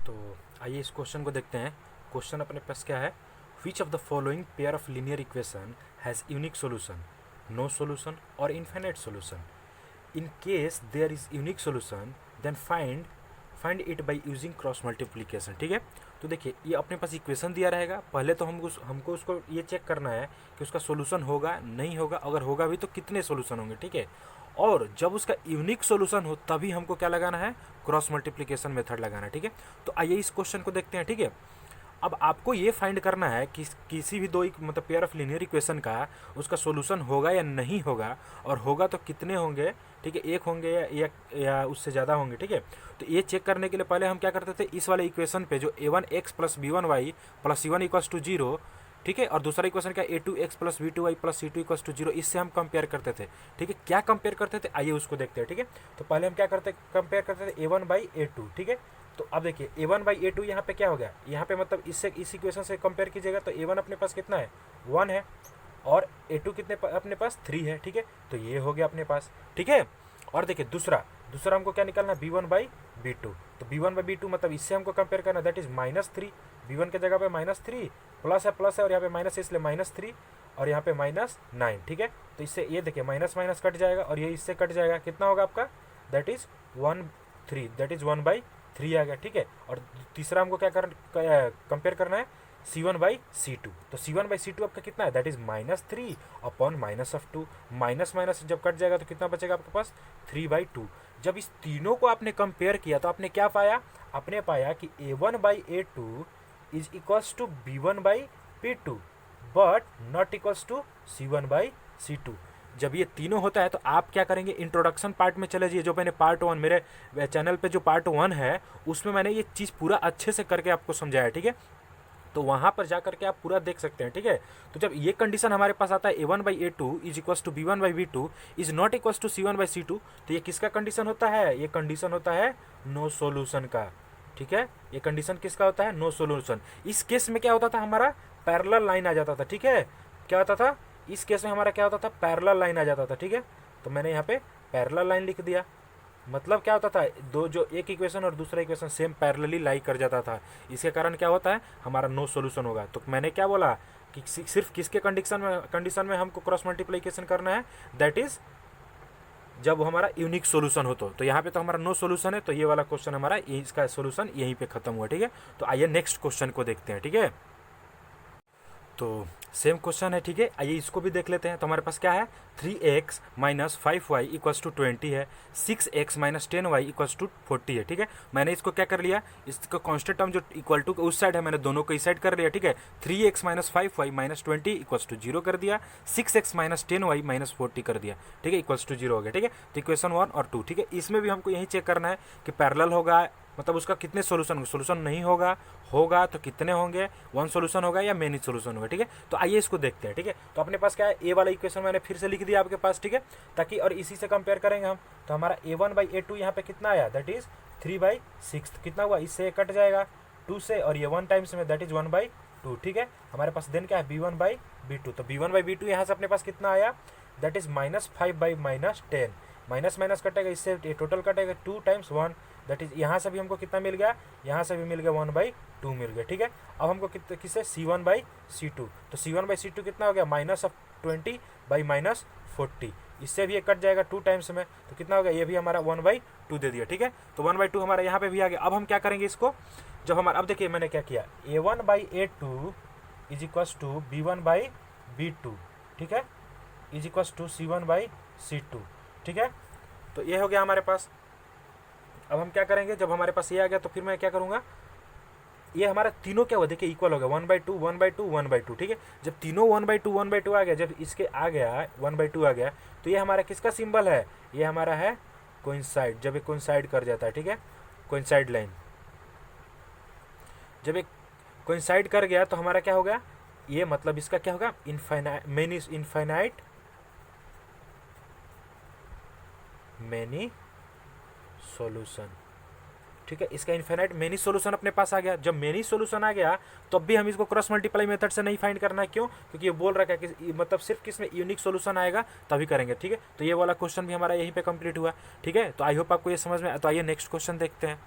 तो आइए इस क्वेश्चन को देखते हैं। क्वेश्चन अपने पास क्या है, which of the following pair of linear equation has unique solution, no solution और infinite solution. In case there is unique solution then find it by using cross multiplication. ठीक है, तो देखिए ये अपने पास इक्वेशन दिया रहेगा। पहले तो हमको उसको ये चेक करना है कि उसका सोल्यूशन होगा नहीं होगा, अगर होगा भी तो कितने सोल्यूशन होंगे। ठीक है, और जब उसका यूनिक सोल्यूशन हो तभी हमको क्या लगाना है, क्रॉस मल्टीप्लिकेशन मेथड लगाना है। ठीक है, तो आइए इस क्वेश्चन को देखते हैं। ठीक है, अब आपको ये फाइंड करना है कि किसी भी मतलब पेयर ऑफ लीनियर इक्वेशन का उसका सोल्यूशन होगा या नहीं होगा, और होगा तो कितने होंगे। ठीक है, एक होंगे या उससे ज़्यादा होंगे। ठीक है, तो ये चेक करने के लिए पहले हम क्या करते थे, इस वाले इक्वेशन पे जो a1x plus b1y plus c1 equals to zero, ठीक है, और दूसरा इक्वेशन क्या a2x plus b2y plus c2 equals to zero, इससे हम कंपेयर करते थे। ठीक है, क्या कंपेयर करते थे, आइए उसको देखते हैं। ठीक है, तो पहले हम क्या करते कंपेयर करते थे a1 बाई a2। ठीक है, तो अब देखिए a1 बाई a2 यहाँ पे क्या हो गया, यहाँ पे मतलब इससे इस इक्वेशन से कंपेयर कीजिएगा तो a1 अपने पास कितना है, 1 है, और a2 कितने अपने पास 3 है। ठीक है, तो ये हो गया अपने पास। ठीक है, और देखिए दूसरा हमको क्या निकालना है, b1 बाई b2। तो b1 बाई b2 मतलब इससे हमको कंपेयर करना, दैट इज -3। b1 के जगह पे -3, प्लस है और यहाँ पे माइनस है इसलिए -3, और यहाँ पे -9। ठीक है, तो इससे ये देखिए माइनस माइनस कट जाएगा और ये इससे कट जाएगा, कितना होगा आपका, दैट इज 1 3, दैट इज 1/3 आ गया। ठीक है, और तीसरा हमको क्या कंपेयर करना है, c1 बाई c2। तो c1 बाई c2 आपका कितना है, that is -3 upon -2। Minus minus जब कट जाएगा तो कितना बचेगा आपके पास, 3/2। जब इस तीनों को आपने कंपेयर किया तो आपने क्या पाया, आपने पाया कि a1 by a2 is equals to b1 by b2 but not equals to c1 by c2। जब ये तीनों होता है तो आप क्या करेंगे, इंट्रोडक्शन पार्ट में चले जाइए। जो मैंने पार्ट 1 मेरे चैनल पे जो पार्ट 1 है उसमें मैंने ये चीज़ पूरा अच्छे से करके आपको समझाया। ठीक है, तो वहाँ पर जा करके आप पूरा देख सकते हैं। ठीक है, तो जब ये कंडीशन हमारे पास आता है a1 by a2 is equals to b1 by b2 is not equals to c1 by c2, तो ये किसका कंडीशन होता है, ये कंडीशन होता है नो सोल्यूशन का। ठीक है, ये कंडीशन किसका होता है, नो सोल्यूशन। इस केस में क्या होता था, हमारा पैरेलल लाइन आ जाता था। ठीक है, क्या होता था इस केस में, हमारा क्या होता था, पैरेलल लाइन आ जाता था। ठीक है, तो मैंने यहाँ पे पैरेलल लाइन लिख दिया। मतलब क्या होता था, दो जो एक इक्वेशन और दूसरा इक्वेशन सेम पैरेलली लाई कर जाता था। इसके कारण क्या होता है, हमारा नो सोल्यूशन होगा। तो मैंने क्या बोला कि सिर्फ किसके कंडीशन में हमको क्रॉस मल्टीप्लिकेशन करना है, दैट इज जब हमारा यूनिक सोल्यूशन हो। तो यहाँ पे तो हमारा नो सोल्यूशन है, तो ये वाला क्वेश्चन हमारा इसका सोल्यूशन यहीं पे खत्म हुआ। ठीक है, तो आइए नेक्स्ट क्वेश्चन को देखते हैं। ठीक है, तो सेम क्वेश्चन है। ठीक है, आइए इसको भी देख लेते हैं। तो हमारे पास क्या है, 3x minus 5y equals to 20 है, 6x minus 10y equals to 40 है। ठीक है, मैंने इसको क्या कर लिया, इसका कांस्टेंट टर्म जो इक्वल टू उस साइड है मैंने दोनों को इस साइड कर लिया। ठीक है, 3x minus 5y minus 20 equals to 0 कर दिया, 6x माइनस 10y माइनस 40 कर दिया। ठीक है, इक्वल्स टू 0 हो गया। ठीक है, तो इक्वेशन 1 और 2। ठीक है, इसमें भी हमको यही चेक करना है कि पैरेलल होगा, मतलब उसका कितने सोल्यूशन नहीं होगा तो कितने होंगे, 1 सोल्यूशन होगा या मेनी सोल्यूशन होगा। ठीक है, तो आइए इसको देखते हैं। ठीक है, तो अपने पास क्या है, ए वाला इक्वेशन मैंने फिर से लिख दिया आपके पास। ठीक है, ताकि और इसी से कंपेयर करेंगे हम, तो हमारा a1 बाई a2 यहाँ पे कितना आया, दैट इज 3/6। कितना हुआ, इससे कट जाएगा 2 से, और ये 1 टाइम्स में दैट इज 1/2। ठीक है, हमारे पास देन क्या है, b1 बाई b2। तो b1 बाई b2 यहाँ से अपने पास कितना आया, that is -5 by -10। Minus minus कटेगा, इससे टोटल कटेगा 2 टाइम्स 1, दैट इज यहाँ से भी हमको कितना मिल गया, यहाँ से भी मिल गया 1/2 मिल गया। ठीक है, अब हमको किससे, c1 बाई c2। तो c1 बाई c2 कितना हो गया, -20 बाई -40, इससे भी ये कट जाएगा 2 टाइम्स में, तो कितना हो गया, ये भी हमारा 1/2 दे दिया। ठीक है, तो 1/2 हमारा यहाँ पे भी आ गया। अब हम क्या करेंगे इसको, जब हमारा, अब देखिए मैंने क्या किया, a1 by a2 is equals to b1 by b2। ठीक है, is equals to c1 by c2। ठीक है, तो ये हो गया हमारे पास। अब हम क्या करेंगे, जब हमारे पास ये आ गया तो फिर मैं क्या करूँगा, ये हमारा तीनों क्या हुआ, देखिए इक्वल हो गया, 1/2 1/2 1/2। ठीक है, जब तीनों 1/2 आ गया, जब इसके आ गया 1/2 आ गया, तो ये हमारा किसका सिंबल है, ये हमारा है कोइंसाइड। जब ये कोइंसाइड कर जाता है, ठीक है, कोइंसाइड लाइन जब एक कोइंसाइड कर गया तो हमारा क्या हो गया, ये मतलब इसका क्या होगा, इनफाइनाइट मैनी सॉल्यूशन। ठीक है, इसका इन्फिनाइट मेनी सॉल्यूशन अपने पास आ गया। जब मेनी सॉल्यूशन आ गया तो अब भी हम इसको क्रॉस मल्टीप्लाई मेथड से नहीं फाइंड करना है, क्यों, क्योंकि ये बोल रहा है कि मतलब सिर्फ किसमें यूनिक सॉल्यूशन आएगा तभी करेंगे। ठीक है, तो ये वाला क्वेश्चन भी हमारा यहीं पे कंप्लीट हुआ। ठीक है, तो आई होप आपको ये समझ में। तो आइए नेक्स्ट क्वेश्चन देखते हैं।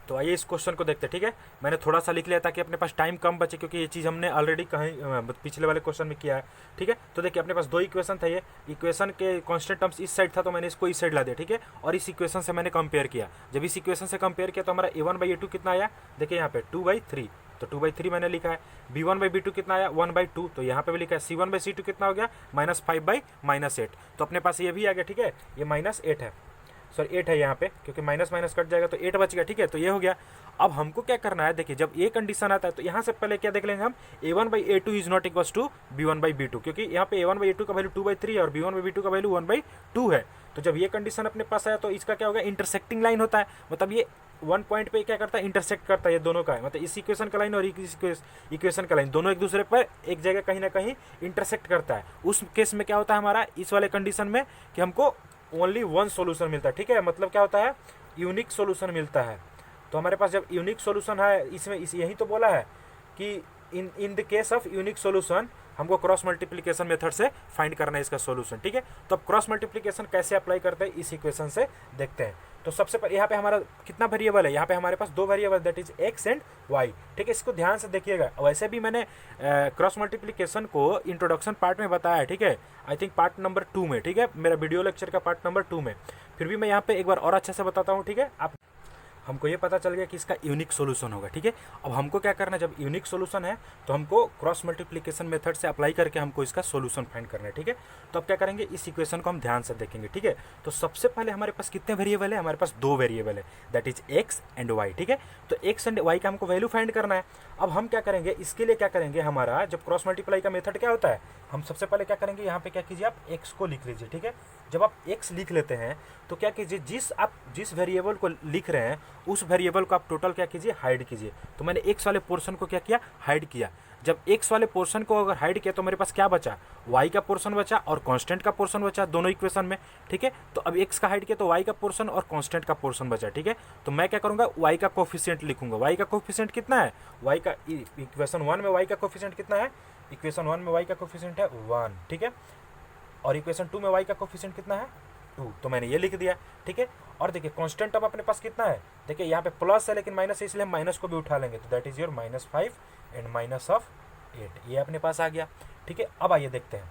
तो आइए इस क्वेश्चन को देखते हैं, ठीक है। मैंने थोड़ा सा लिख लिया ताकि अपने पास टाइम कम बचे, क्योंकि ये चीज़ हमने ऑलरेडी कहीं पिछले वाले क्वेश्चन में किया है, ठीक है। तो देखिए अपने पास दो इक्वेशन था, ये इक्वेशन के कांस्टेंट टर्म्स इस साइड था तो मैंने इसको इस साइड ला दिया, ठीक है। और इस इक्वेशन से मैंने कंपेयर किया, जब इस इक्वेशन से कंपेयर किया तो हमारा a1/a2 कितना आया, देखिए यहाँ पे 2/3, तो 2/3 मैंने लिखा है। b1/b2 कितना आया 1/2, तो यहाँ पे भी लिखा है। c1/c2 कितना हो गया -5/-8, तो अपने पास ये भी आ गया, ठीक है। ये -8 है, सॉरी 8 है यहाँ पे, क्योंकि माइनस माइनस कट जाएगा तो 8 बच गया, ठीक है। तो ये हो गया। अब हमको क्या करना है, देखिए जब ये कंडीशन आता है तो यहाँ से पहले क्या देख लेंगे हम, a1/a2 is not equals to b1/b2, क्योंकि यहाँ पे a1/a2 का वैल्यू 2/3 है और b1/b2 का वैल्यू 1/2 है। तो जब ये कंडीशन अपने पास आया तो इसका क्या होगा, इंटरसेक्टिंग लाइन होता है, मतलब ये वन पॉइंट पे क्या करता है, इंटरसेक्ट करता है ये दोनों का, मतलब इस इक्वेशन का लाइन और इस इक्वेशन का लाइन दोनों एक दूसरे पर एक जगह कहीं ना कहीं इंटरसेक्ट करता है। उस केस में क्या होता है हमारा इस वाले कंडीशन में कि हमको ओनली वन सोल्यूशन मिलता है, ठीक है। मतलब क्या होता है, यूनिक सोल्यूशन मिलता है। तो हमारे पास जब यूनिक सोल्यूशन है, इसमें यही तो बोला है कि in the case of unique solution हमको क्रॉस मल्टीप्लिकेशन मेथड से फाइंड करना है इसका सोल्यूशन, ठीक है। तो अब क्रॉस मल्टीप्लिकेशन कैसे अप्लाई करते हैं इस इक्वेशन से देखते हैं। तो सबसे पहले यहाँ पे हमारा कितना वेरिएबल है, यहाँ पे हमारे पास दो variable that is x and y, ठीक है। इसको ध्यान से देखिएगा। वैसे भी मैंने क्रॉस मल्टीप्लिकेशन को इंट्रोडक्शन पार्ट में बताया है, ठीक है, आई थिंक पार्ट नंबर 2 में, ठीक है, मेरा वीडियो लेक्चर का पार्ट नंबर 2 में। फिर भी मैं यहाँ पे एक बार और अच्छे से बताता हूँ, ठीक है। आप हमको ये पता चल गया कि इसका यूनिक सोल्यूशन होगा, ठीक है। अब हमको क्या करना है, जब यूनिक सोल्यूशन है तो हमको क्रॉस मल्टीप्लिकेशन मेथड से अप्लाई करके हमको इसका सोल्यूशन फाइंड करना है, ठीक है। तो अब क्या करेंगे, इस इक्वेशन को हम ध्यान से देखेंगे, ठीक है। तो सबसे पहले हमारे पास कितने वेरिएबल है, हमारे पास दो वेरिएबल है that is x and y, ठीक है। तो एक्स एंड वाई का हमको वैल्यू फाइंड करना है। अब हम क्या करेंगे, इसके लिए क्या करेंगे, हमारा जब क्रॉस मल्टीप्लाई का मेथड क्या होता है, हम सबसे पहले क्या करेंगे, यहाँ पे क्या कीजिए, आप एक्स को लिख लीजिए, ठीक है। जब आप एक्स लिख लेते हैं तो क्या कीजिए, जिस वेरिएबल को लिख रहे हैं उस वेरिएबल को आप टोटल क्या कीजिए, हाइड कीजिए। तो मैंने एक्स वाले पोर्शन को क्या किया, हाइड किया। जब एक्स वाले पोर्शन को अगर हाइड किया तो मेरे पास क्या बचा, वाई का पोर्शन बचा और कांस्टेंट का पोर्शन बचा दोनों इक्वेशन में, ठीक है। तो अब एक्स का हाइड किया तो वाई का पोर्शन और कांस्टेंट का पोर्शन बचा, ठीक है। तो मैं क्या करूंगा, वाई का कोफिशिएंट लिखूंगा। वाई का कोफिशिएंट कितना है, वाई का इक्वेशन 1 में वाई का कोफिशिएंट कितना है, इक्वेशन 1 में वाई का कोफिशिएंट है 1, ठीक है। और इक्वेशन 2 में वाई का कोफिशिएंट कितना है 2, तो मैंने ये लिख दिया, ठीक है। और देखिए कांस्टेंट अब अपने पास कितना है, देखिए यहाँ पे प्लस है लेकिन माइनस है, इसलिए हम माइनस को भी उठा लेंगे, तो दैट इज योर -5 एंड -8, ये अपने पास आ गया, ठीक है। अब आइए देखते हैं,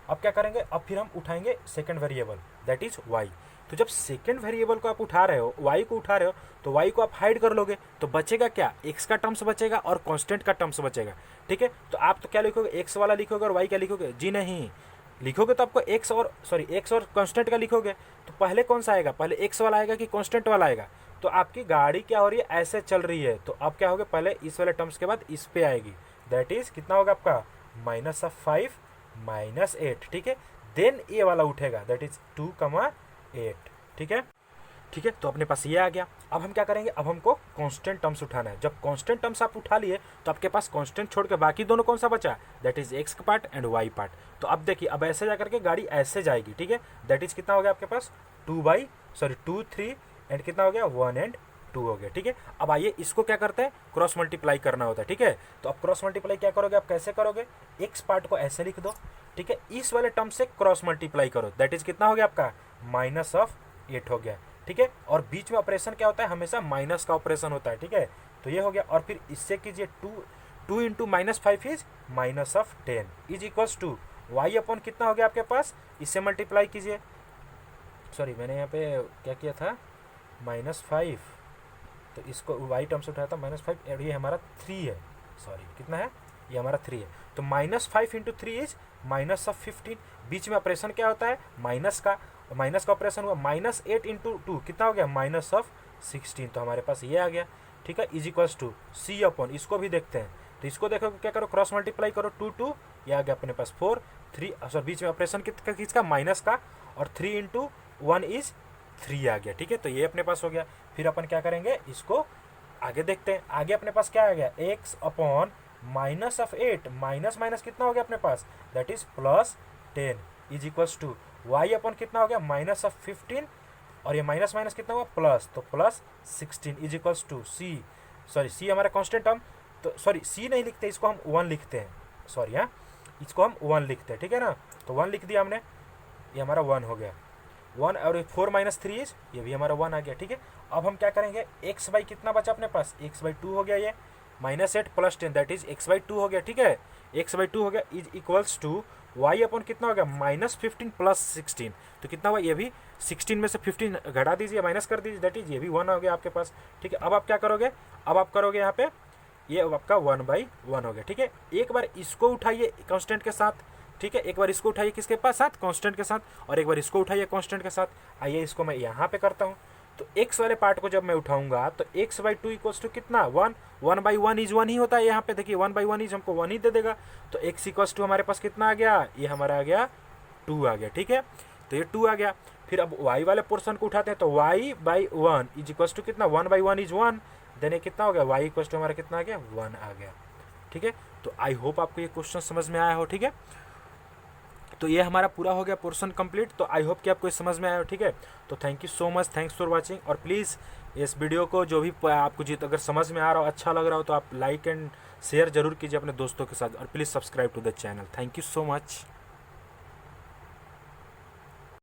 अब क्या करेंगे, अब फिर हम उठाएंगे second variable that is y. तो जब सेकंड वेरिएबल को आप उठा रहे हो, वाई को उठा रहे हो, तो वाई को आप हाइड कर लोगे तो बचेगा क्या, एक्स का टर्म्स बचेगा और कांस्टेंट का टर्म्स बचेगा, ठीक है। तो आप तो क्या लिखोगे, एक्स वाला लिखोगे और वाई क्या लिखोगे, जी नहीं, लिखोगे तो आपको एक्स और कांस्टेंट का लिखोगे तो पहले कौन सा आएगा, पहले एक्स वाला आएगा कि कांस्टेंट वाला आएगा। तो आपकी गाड़ी क्या हो रही है, ऐसे चल रही है, तो अब क्या होगा, पहले इस वाले टर्म्स के बाद इस पे आएगी, दैट इज कितना होगा आपका -5 -8, ठीक है। देन ये वाला उठेगा दैट इज 2,8, ठीक है, ठीक है। तो अपने पास ये आ गया। अब हम क्या करेंगे, अब हमको कांस्टेंट टर्म्स उठाना है। जब कांस्टेंट टर्म्स आप उठा लिए तो आपके पास कांस्टेंट छोड़ के बाकी दोनों कौन सा बचा, दैट इज एक्स का पार्ट एंड वाई पार्ट। तो अब देखिए, अब ऐसे जाकर के गाड़ी ऐसे जाएगी, ठीक है। दैट इज कितना हो गया आपके पास 2 3 एंड कितना हो गया 1 एंड 2 हो गया, ठीक है। अब आइए इसको क्या करते हैं, क्रॉस मल्टीप्लाई करना होता है, ठीक है। तो अब क्रॉस मल्टीप्लाई क्या करोगे, आप कैसे करोगे, एक्स पार्ट को ऐसे लिख दो, ठीक है। इस वाले टर्म से क्रॉस मल्टीप्लाई करो, दैट इज कितना हो गया आपका -8 हो गया, ठीक है। और बीच में ऑपरेशन क्या होता है, हमेशा माइनस का ऑपरेशन होता है, ठीक है। तो ये हो गया। और फिर इससे कीजिए 2 into -5 is -10 is equals to Y upon कितना हो गया आपके पास, इससे मल्टीप्लाई कीजिए, सॉरी मैंने यहाँ पे क्या किया था -5, तो इसको वाई टर्म से उठाया था -5 और ये हमारा 3 है, सॉरी कितना है, ये हमारा 3 है। तो -5 इंटू 3 इज -15, बीच में ऑपरेशन क्या होता है, माइनस का ऑपरेशन हुआ, -8 इंटू 2 कितना हो गया -16, तो हमारे पास ये आ गया, ठीक है, is equals to c upon, इसको भी देखते हैं। तो इसको देखो क्या करो, क्रॉस मल्टीप्लाई करो, 2 ये आ गया अपने पास 4 3, सॉरी बीच में ऑपरेशन किसका माइनस का, और 3 इंटू 1 इज 3 आ गया, ठीक है। तो ये अपने पास हो गया। फिर अपन क्या करेंगे, इसको आगे देखते हैं। आगे अपने पास क्या आ गया, एक्स अपॉन -8 माइनस माइनस कितना हो गया अपने पास, that is +10 is equals to Y upon कितना हो गया -15, और ये माइनस माइनस कितना हुआ प्लस, तो +16 इज इक्वल्स टू सी हमारा कांस्टेंट टर्म, तो सॉरी सी नहीं लिखते, इसको हम 1 लिखते हैं, सॉरी हाँ, इसको हम 1 लिखते हैं, ठीक है ना। तो 1 लिख दिया हमने, ये हमारा 1 हो गया। 1 और 4 माइनस 3 इज, ये भी हमारा 1 आ गया, ठीक है। अब हम क्या करेंगे, एक्स बाई कितना बचा अपने पास, एक्स बाई 2 हो गया ये, -8 + 10 दैट इज एक्स बाई 2 हो गया, ठीक है। एक्स बाई 2 हो गया is equals to Y upon कितना हो गया, -15 + 16, तो कितना हुआ, ये भी 16 में से 15 घटा दीजिए, माइनस कर दीजिए, दैट इज ये भी 1 हो गया आपके पास, ठीक है। अब आप क्या करोगे, अब आप करोगे यहाँ पे ये आपका 1/1 हो गया, ठीक है। एक बार इसको उठाइए कांस्टेंट के साथ, ठीक है, एक बार इसको उठाइए किसके पास साथ, कांस्टेंट के साथ, और एक बार इसको उठाइए कांस्टेंट के साथ। आइए इसको मैं यहाँ पे करता हूँ, तो x वाले पार्ट को जब मैं उठाऊंगा तो x/2 इक्वल्स टू कितना, 1, 1/1 इज 1 ही होता है, यहाँ पे देखिए 1/1 इज हमको 1 ही दे देगा, तो x इक्वल्स टू हमारे पास कितना आ गया, ये हमारा आ गया 2 आ गया, ठीक है। तो ये 2 आ गया। फिर अब y वाले पोर्सन को उठाते हैं तो y/1 इज इक्वल्स टू कितना, 1/1 इज 1, देन ये कितना हो गया, y इक्वल्स टू हमारा कितना आ गया, 1 आ गया, ठीक है। तो आई होप आपको ये क्वेश्चन समझ में आया हो, ठीक है। तो ये हमारा पूरा हो गया पोर्शन कंप्लीट, तो आई होप कि आपको समझ में आया हो, ठीक है। तो thank you so much, thanks for watching, और प्लीज़ इस वीडियो को जो भी आपको अगर समझ में आ रहा हो, अच्छा लग रहा हो, तो आप लाइक एंड शेयर जरूर कीजिए अपने दोस्तों के साथ, और please subscribe to the channel. Thank you so much.